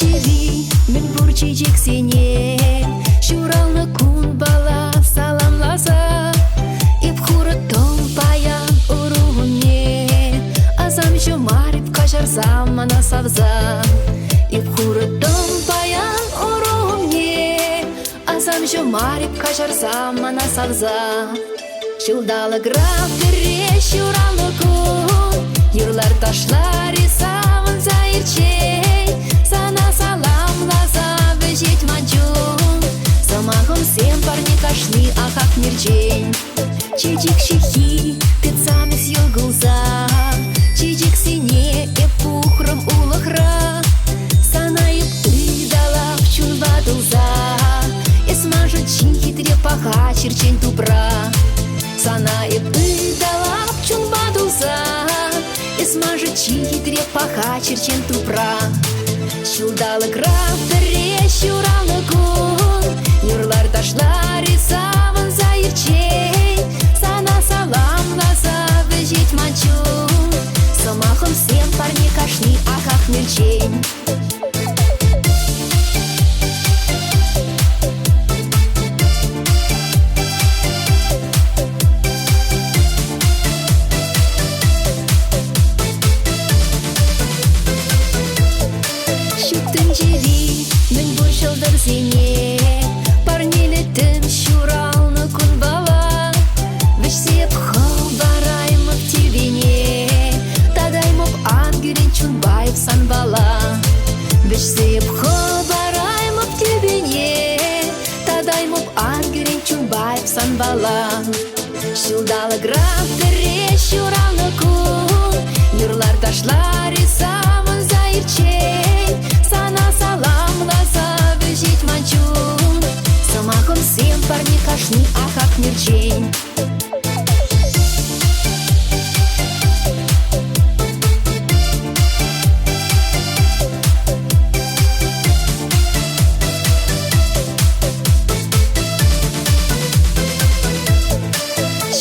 Шүттінчеві, мен бурчичек сене, Шуралны кун бала саламласа, Ip хурыттың паян уруғыне, Азам жомарып кашарсам ана савза. Ip хурыттың паян уруғыне, Азам жомарып кашарсам ана савза. Шылдалы граф бере шуралны кун, Юрлар ташлар и савын заирчей, Сана саламласа вежет манчун, Самахом всем парни кашни, ахак мирчень. Чичик шихи, пецами съелгулза, Чичик сине и пухром улахра, Сана и ты дала в чун бадулза, И смажет чин хитре паха черчень тупра. Сана и ты дала в чун бадулза, И смажет чин хитре паха черчень тупра. Шулдалы граф бере шуралны кун, Юрлар ташлар и савын заирчей, Сана саламласа вежет манчун, Самахом всем парни кашни, ахак мельчень. Шүттінчеві, мен бурчылдыр сене, Парнелетім шуралны кун бала, Вешсеп хыл бараймып тебене, Тадаймып ангерен чунбайып сан бала. Вешсеп хыл бараймып тебене, Тадаймып ангерен чунбайып сан бала. Шылдалы граф бере шуралны кун, Юрлар ташлар и савын заирчей, Сана саламласа вежет манчун, Самахом всем парни кашни, ахак мирчень.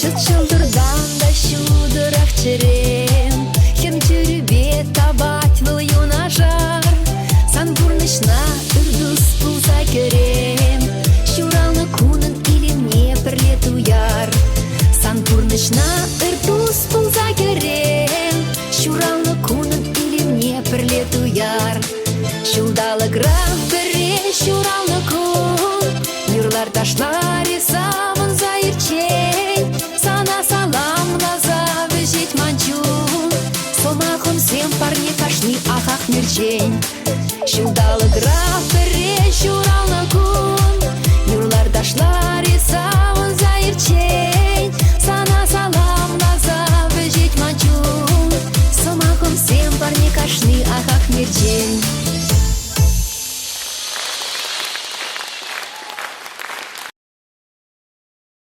Шыт шылдырдан да шудырах черем, Хем тюрюбе табать выл юнашар, Сан бурнышна үрдус пулса керем, Шуралны кунын илемне пірлет уяр. Сан бурнышна үрдус пулса керем, Шуралны кунын илемне пірлет уяр. Шулдалы граф бере шуралны кун, Юрлар ташлар и савын заирчей, Сана саламласа вежет манчун, Самахом всем парни кашни, ахак мирчень. Шулдалы граф бере шуралны кун, Юрлар ташлар и савын заирчей, Сана саламласа вежет манчун, Самахом всем парни кашни, ахак мирчень.